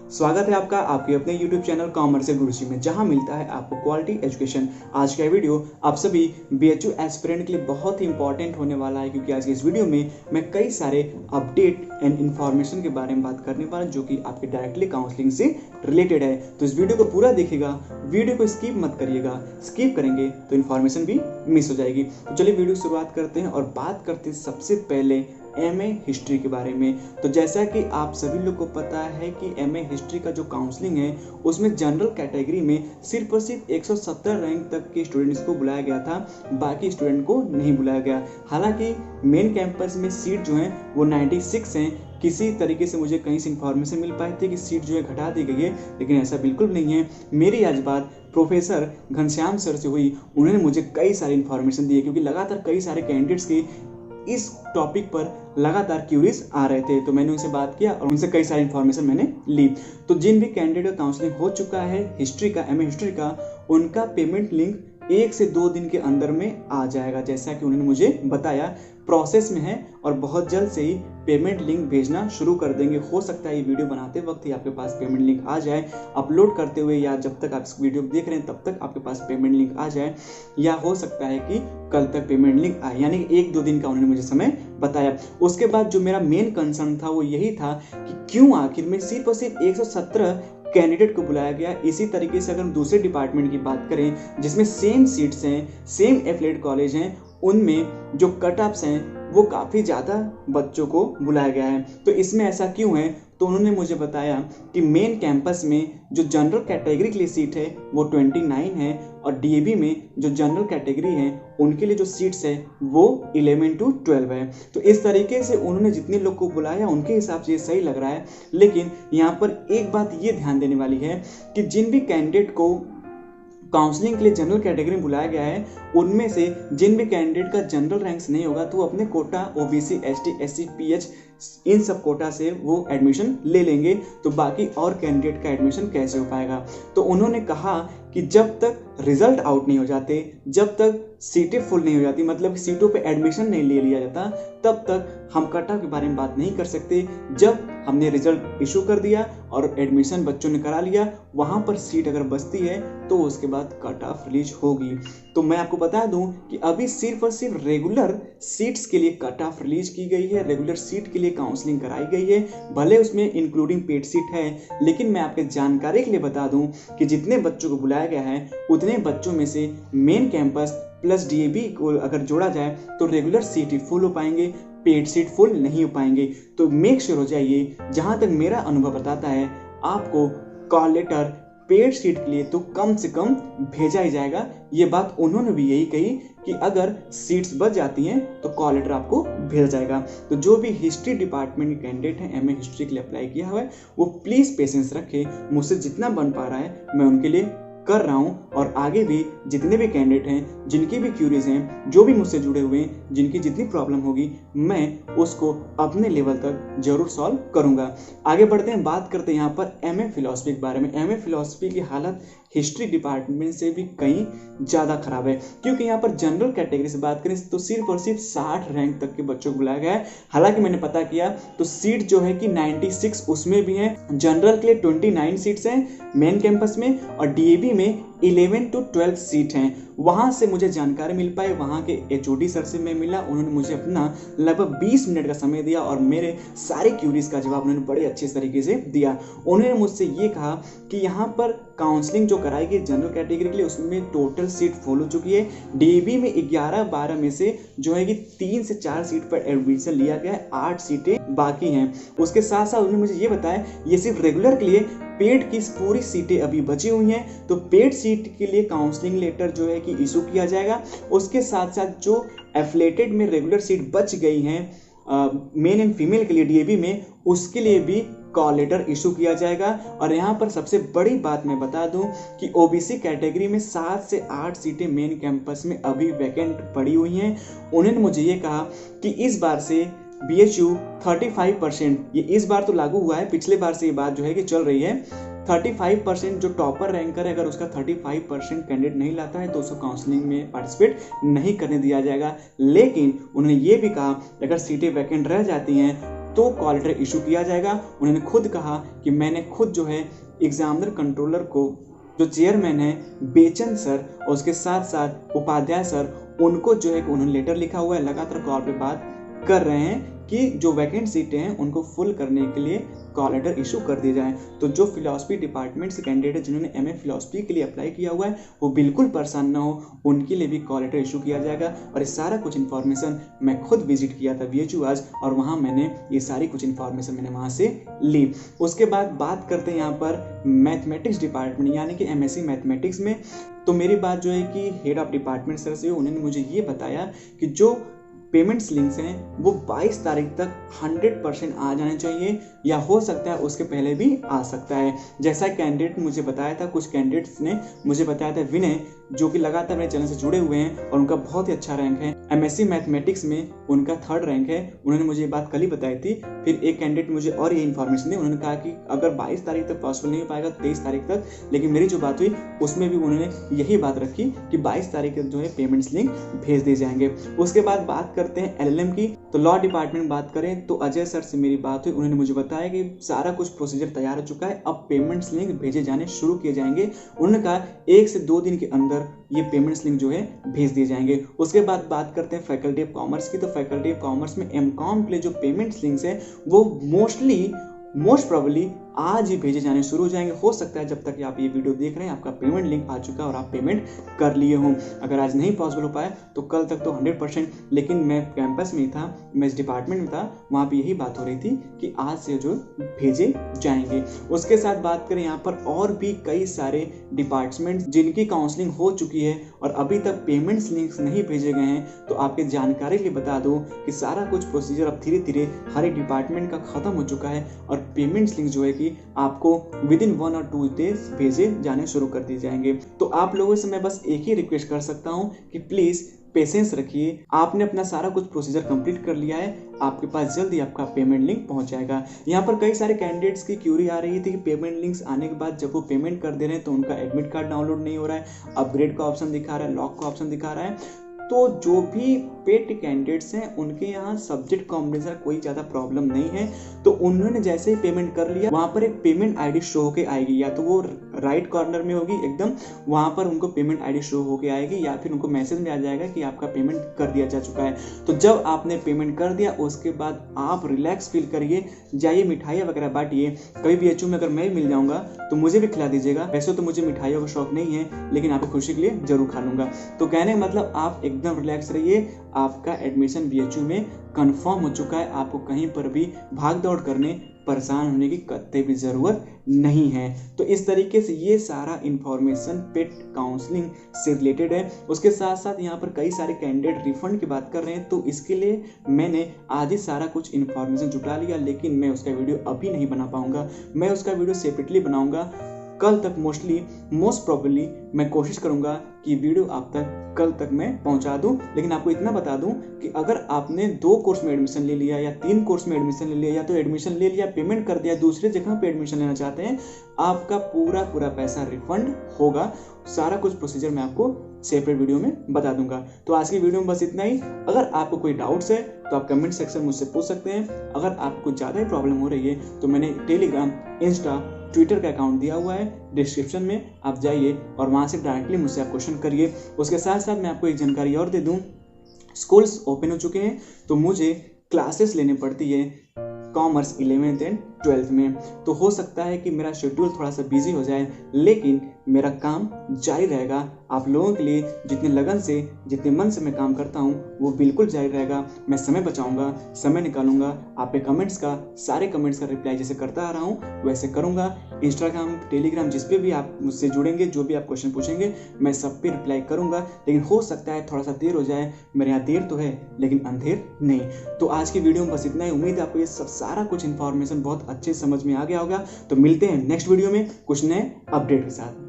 स्वागत है आपका आपके अपने YouTube चैनल कॉमर्शियल गुरुजी में, जहां मिलता है आपको क्वालिटी एजुकेशन। आज का वीडियो आप सभी BHU एस्पिरेंट के लिए बहुत ही इंपॉर्टेंट होने वाला है, क्योंकि आज के इस वीडियो में मैं कई सारे अपडेट एंड इन्फॉर्मेशन के बारे में बात करने वाला हूं, जो कि आपके डायरेक्टली काउंसलिंग से रिलेटेड है। तो इस वीडियो को पूरा देखिएगा, वीडियो को स्किप मत करिएगा। स्किप करेंगे तो इन्फॉर्मेशन भी मिस हो जाएगी। तो चलिए वीडियो की शुरुआत करते हैं और बात करते हैं सबसे पहले MA हिस्ट्री के बारे में। तो जैसा कि आप सभी लोग को पता है कि MA हिस्ट्री का जो काउंसलिंग है उसमें जनरल कैटेगरी में सिर्फ और सिर्फ 170 रैंक तक के स्टूडेंट्स को बुलाया गया था, बाकी स्टूडेंट को नहीं बुलाया गया। हालांकि मेन कैंपस में सीट जो है वो 96 हैं। किसी तरीके से मुझे कहीं से इन्फॉर्मेशन मिल पाई थी कि सीट जो है घटा दी गई है, लेकिन ऐसा बिल्कुल नहीं है। मेरी आज बात प्रोफेसर घनश्याम सर से हुई, उन्होंने मुझे कई सारी इन्फॉर्मेशन दी है, क्योंकि लगातार कई सारे कैंडिडेट्स की इस टॉपिक पर लगातार क्यूरीज आ रहे थे। तो मैंने उनसे बात किया और उनसे कई सारी इन्फॉर्मेशन मैंने ली। तो जिन भी कैंडिडेट का काउंसलिंग हो चुका है हिस्ट्री का, MA हिस्ट्री का, उनका पेमेंट लिंक 1 से 2 दिन के अंदर में आ जाएगा। जैसा कि उन्होंने मुझे बताया, प्रोसेस में है और बहुत जल्द से ही पेमेंट लिंक भेजना शुरू कर देंगे। हो सकता है ये वीडियो बनाते वक्त ही आपके पास पेमेंट लिंक आ जाए, अपलोड करते हुए या जब तक आप इस वीडियो को देख रहे हैं तब तक आपके पास पेमेंट लिंक आ जाए, या हो सकता है कि कल तक पेमेंट लिंक आए, यानी 1-2 दिन का उन्होंने मुझे समय बताया। उसके बाद जो मेरा मेन कंसर्न था वो यही था कि क्यों आखिर में सिर्फ और सिर्फ 117 कैंडिडेट को बुलाया गया। इसी तरीके से अगर हम दूसरे डिपार्टमेंट की बात करें जिसमें सेम सीट्स हैं, सेम एफिलिएट कॉलेज हैं, उनमें जो कट ऑफ्स हैं वो काफ़ी ज़्यादा बच्चों को बुलाया गया है। तो इसमें ऐसा क्यों है? तो उन्होंने मुझे बताया कि मेन कैंपस में जो जनरल कैटेगरी के लिए सीट है वो 29 है, और DAB में जो जनरल कैटेगरी है उनके लिए जो सीट्स है वो 11 to 12 है। तो इस तरीके से उन्होंने जितने लोग को बुलाया उनके हिसाब से ये सही लग रहा है। लेकिन यहाँ पर एक बात ये ध्यान देने वाली है कि जिन भी कैंडिडेट को काउंसलिंग के लिए जनरल कैटेगरी में बुलाया गया है, उनमें से जिन भी कैंडिडेट का जनरल रैंक्स नहीं होगा तो वो अपने Kota OBC ST SC PH इन सब कोटा से वो एडमिशन ले लेंगे। तो बाकी और कैंडिडेट का एडमिशन कैसे हो पाएगा? तो उन्होंने कहा कि जब तक रिजल्ट आउट नहीं हो जाते, जब तक सीटें फुल नहीं हो जाती, मतलब सीटों पे एडमिशन नहीं ले लिया जाता, तब तक हम कट ऑफ के बारे में बात नहीं कर सकते। जब हमने रिजल्ट इशू कर दिया और एडमिशन बच्चों ने करा लिया, वहाँ पर सीट अगर बचती है तो उसके बाद कट ऑफ रिलीज होगी। तो मैं आपको बता दूं कि अभी सिर्फ और सिर्फ रेगुलर सीट्स के लिए कट ऑफ रिलीज की गई है, रेगुलर सीट के लिए काउंसलिंग कराई गई है। भले उसमें इंक्लूडिंग पेड सीट है, लेकिन मैं आपके जानकारी के लिए बता दूं कि जितने बच्चों को बुलाया गया है उतने बच्चों में से मेन कैंपस प्लस DAB को अगर जोड़ा जाए तो रेगुलर सीट ही फुल हो पाएंगे, पेड सीट फुल नहीं हो पाएंगे। तो मेक श्योर हो जाइए, जहां तक मेरा अनुभव बताता है, आपको कॉल लेटर पेड सीट के लिए तो कम से कम भेजा ही जाएगा। ये बात उन्होंने भी यही कही कि अगर सीट्स बच जाती हैं तो कॉल लेटर आपको भेजा जाएगा। तो जो भी हिस्ट्री डिपार्टमेंट के कैंडिडेट हैं, MA हिस्ट्री के लिए अप्लाई किया हुआ है, वो प्लीज़ पेशेंस रखें। मुझसे जितना बन पा रहा है मैं उनके लिए कर रहा हूं, और आगे भी जितने भी कैंडिडेट हैं, जिनकी भी क्यूरीज हैं, जो भी मुझसे जुड़े हुए हैं, जिनकी जितनी प्रॉब्लम होगी मैं उसको अपने लेवल तक जरूर सॉल्व करूंगा। आगे बढ़ते हैं, बात करते हैं यहाँ पर MA फिलॉसफी के बारे में। MA फिलॉसफी की हालत हिस्ट्री डिपार्टमेंट से भी कहीं ज़्यादा खराब है, क्योंकि यहाँ पर जनरल कैटेगरी से बात करें तो सिर्फ और सिर्फ 60 रैंक तक के बच्चों को बुलाया गया है। हालांकि मैंने पता किया तो सीट जो है कि 96 उसमें भी है। जनरल के लिए 29 सीट्स हैं मेन कैंपस में, और DAB में 11 to 12 सीट हैं। वहाँ से मुझे जानकारी मिल पाई, वहाँ के HOD सर से मैं मिला, उन्होंने मुझे अपना लगभग 20 मिनट का समय दिया और मेरे सारे क्यूरीज का जवाब उन्होंने बड़े अच्छे तरीके से दिया। उन्होंने मुझसे ये कहा कि यहाँ पर काउंसलिंग जो कराई गई जनरल कैटेगरी के लिए उसमें टोटल सीट फुल हो चुकी है। DAB में 11-12 में से जो है कि 3 से 4 सीट पर एडमिशन लिया गया है, 8 सीटें बाकी हैं। उसके साथ साथ उन्होंने मुझे ये बताया ये सिर्फ रेगुलर के लिए, पेड की पूरी सीटें अभी बची हुई हैं। तो पेड सीट के लिए काउंसलिंग लेटर जो है कि इशू किया जाएगा। उसके साथ साथ जो एफिलिएटेड में रेगुलर सीट बच गई हैं मेन एंड फीमेल के लिए DAB में, उसके लिए भी कॉल लेटर इशू किया जाएगा। और यहाँ पर सबसे बड़ी बात मैं बता दूं कि OBC कैटेगरी में 7 से 8 सीटें मेन कैंपस में अभी वैकेंट पड़ी हुई हैं। उन्होंने मुझे ये कहा कि इस बार से BHU 35%, ये इस बार तो लागू हुआ है, पिछले बार से ये बात जो है कि चल रही है, 35% जो टॉपर रैंकर है अगर उसका 35% कैंडिडेट नहीं लाता है तो उसको काउंसलिंग में पार्टिसिपेट नहीं करने दिया जाएगा। लेकिन उन्होंने ये भी कहा अगर सीटें वैकेंट रह जाती हैं तो कॉल लेटर इशू किया जाएगा। उन्होंने खुद कहा कि मैंने खुद जो है एग्जामिनर कंट्रोलर को, जो चेयरमैन है बेचन सर और उसके साथ साथ उपाध्याय सर, उनको जो है उन्होंने लेटर लिखा हुआ है, लगातार कॉल पे बात कर रहे हैं कि जो वैकेंट सीटें हैं उनको फुल करने के लिए कॉल लेटर इशू कर दिए जाए। तो जो फिलॉसफी डिपार्टमेंट से कैंडिडेट जिन्होंने एमए फिलॉसफी के लिए अप्लाई किया हुआ है वो बिल्कुल परेशान ना हो, उनके लिए भी कॉल लेटर इशू किया जाएगा। और ये सारा कुछ इन्फॉर्मेशन मैं खुद विजिट किया था BHU आज, और वहाँ मैंने ये सारी कुछ इन्फॉर्मेशन मैंने वहाँ से ली। उसके बाद बात करते हैं यहाँ पर मैथमेटिक्स डिपार्टमेंट यानी कि MSc मैथमेटिक्स में। तो मेरी बात जो है कि हेड ऑफ डिपार्टमेंट सर से, उन्होंने मुझे ये बताया कि जो पेमेंट्स लिंक्स हैं वो 22 तारीख तक 100% आ जाने चाहिए, या हो सकता है उसके पहले भी आ सकता है। जैसा कैंडिडेट मुझे बताया था, कुछ कैंडिडेट्स ने मुझे बताया था, विनय जो कि लगातार मेरे चैनल से जुड़े हुए हैं और उनका बहुत ही अच्छा रैंक है, MSc मैथमेटिक्स में उनका 3rd रैंक है। उन्होंने मुझे ये बात कल ही बताई थी। फिर एक कैंडिडेट मुझे और ये इन्फॉर्मेशन दी, उन्होंने कहा कि अगर 22 तारीख तक पॉसिबल नहीं हो पाएगा 23 तारीख तक, लेकिन मेरी जो बात हुई उसमें भी उन्होंने यही बात रखी कि 22 तारीख तक जो है पेमेंट्स लिंक भेज दिए जाएंगे। उसके बाद बात करते हैं LLM की। तो लॉ डिपार्टमेंट बात करें तो अजय सर से मेरी बात हुई, उन्होंने मुझे बताया कि सारा कुछ प्रोसीजर तैयार हो चुका है, अब पेमेंट्स लिंक भेजे जाने शुरू किए जाएंगे। उन्होंने कहा 1 से 2 दिन के अंदर ये पेमेंट्स लिंक जो है भेज दिए जाएंगे। उसके बाद बात करते हैं फैकल्टी ऑफ कॉमर्स की। तो फैकल्टी ऑफ कॉमर्स में MCOM के लिए जो पेमेंट्स लिंक्स है वो मोस्ट प्रोबेबली आज ही भेजे जाने शुरू हो जाएंगे। हो सकता है जब तक आप ये वीडियो देख रहे हैं आपका पेमेंट लिंक आ चुका है और आप पेमेंट कर लिए हों। अगर आज नहीं पॉसिबल हो पाया तो कल तक तो 100%, लेकिन मैं कैंपस में ही था, मैं इस डिपार्टमेंट में था, वहाँ पे यही बात हो रही थी कि आज से जो भेजे जाएंगे। उसके साथ बात करें यहाँ पर और भी कई सारे डिपार्टमेंट जिनकी काउंसलिंग हो चुकी है और अभी तक पेमेंट्स लिंक्स नहीं भेजे गए हैं, तो आपके जानकारी के लिए बता दूं कि सारा कुछ प्रोसीजर अब धीरे धीरे हर एक डिपार्टमेंट का खत्म हो चुका है और पेमेंट्स लिंक जो है कि आपको विदिन 1 और 2 डेज भेजे जाने शुरू कर दिए जाएंगे। तो आप लोगों से मैं बस एक ही रिक्वेस्ट कर सकता हूं कि प्लीज पेशेंस रखिए। आपने अपना सारा कुछ प्रोसीजर कंप्लीट कर लिया है, आपके पास जल्दी आपका पेमेंट लिंक पहुंच जाएगा। यहाँ पर कई सारे कैंडिडेट्स की क्यूरी आ रही थी कि पेमेंट लिंक्स आने के बाद जब वो पेमेंट कर दे रहे हैं तो उनका एडमिट कार्ड डाउनलोड नहीं हो रहा है, अपग्रेड का ऑप्शन दिखा रहा है, लॉक का ऑप्शन दिखा रहा है। तो जो भी पेड कैंडिडेट्स हैं उनके यहाँ सब्जेक्ट कॉम्बिनेशन कोई ज़्यादा प्रॉब्लम नहीं है। तो उन्होंने जैसे ही पेमेंट कर लिया वहाँ पर एक पेमेंट आईडी शो होके आएगी, या तो वो राइट कॉर्नर में होगी एकदम, वहाँ पर उनको पेमेंट आईडी शो होके आएगी, या फिर उनको मैसेज में आ जाएगा कि आपका पेमेंट कर दिया जा चुका है। तो जब आपने पेमेंट कर दिया उसके बाद आप रिलैक्स फील करिए, जाइए मिठाइयाँ वगैरह बांटिए। कभी भी BHU में अगर मैं मिल जाऊँगा तो मुझे भी खिला दीजिएगा। वैसे तो मुझे मिठाइयों का शौक नहीं है, लेकिन आपकी खुशी के लिए जरूर खा लूँगा। तो कहने का मतलब आप एकदम रिलैक्स रहिए, आपका एडमिशन BHU में कंफर्म हो चुका है। आपको कहीं पर भी भाग दौड़ करने, परेशान होने की कतई भी ज़रूरत नहीं है। तो इस तरीके से ये सारा इन्फॉर्मेशन पेड काउंसलिंग से रिलेटेड है। उसके साथ साथ यहाँ पर कई सारे कैंडिडेट रिफंड की बात कर रहे हैं, तो इसके लिए मैंने आज ही सारा कुछ इन्फॉर्मेशन जुटा लिया, लेकिन मैं उसका वीडियो अभी नहीं बना पाऊंगा। मैं उसका वीडियो सेपरेटली बनाऊंगा कल तक। मोस्ट प्रोबेबली मैं कोशिश करूंगा कि वीडियो आप तक कल तक मैं पहुंचा दूं। लेकिन आपको इतना बता दूं कि अगर आपने 2 कोर्स में एडमिशन ले लिया या 3 कोर्स में एडमिशन ले लिया, या तो एडमिशन ले लिया, पेमेंट कर दिया, दूसरी जगह पे एडमिशन लेना चाहते हैं, आपका पूरा पैसा रिफंड होगा। सारा कुछ प्रोसीजर मैं आपको सेपरेट वीडियो में बता दूंगा। तो आज की वीडियो में बस इतना ही। अगर आपको कोई डाउट्स है तो आप कमेंट सेक्शन में मुझसे पूछ सकते हैं। अगर आपको ज़्यादा ही प्रॉब्लम हो रही है तो मैंने टेलीग्राम, इंस्टा, ट्विटर का अकाउंट दिया हुआ है डिस्क्रिप्शन में, आप जाइए और वहाँ से डायरेक्टली मुझसे आप क्वेश्चन करिए। उसके साथ साथ मैं आपको एक जानकारी और दे दूँ, स्कूल्स ओपन हो चुके हैं तो मुझे क्लासेस लेने पड़ती है कॉमर्स 11th एंड 12th में। तो हो सकता है कि मेरा शेड्यूल थोड़ा सा बिजी हो जाए, लेकिन मेरा काम जारी रहेगा। आप लोगों के लिए जितने लगन से, जितने मन से मैं काम करता हूँ वो बिल्कुल जारी रहेगा। मैं समय बचाऊंगा, समय निकालूंगा, आपके कमेंट्स का, सारे कमेंट्स का रिप्लाई जैसे करता आ रहा हूँ वैसे करूँगा। इंस्टाग्राम, टेलीग्राम, जिस पे भी आप मुझसे जुड़ेंगे, जो भी आप क्वेश्चन पूछेंगे, मैं सब पे रिप्लाई करूँगा। लेकिन हो सकता है थोड़ा सा देर हो जाए, मेरे यहाँ देर तो है लेकिन अंधेर नहीं। तो आज की वीडियो में बस इतना ही। उम्मीद है आपको ये सब सारा कुछ इन्फॉर्मेशन बहुत अच्छे समझ में आ गया होगा। तो मिलते हैं नेक्स्ट वीडियो में कुछ नए अपडेट के साथ।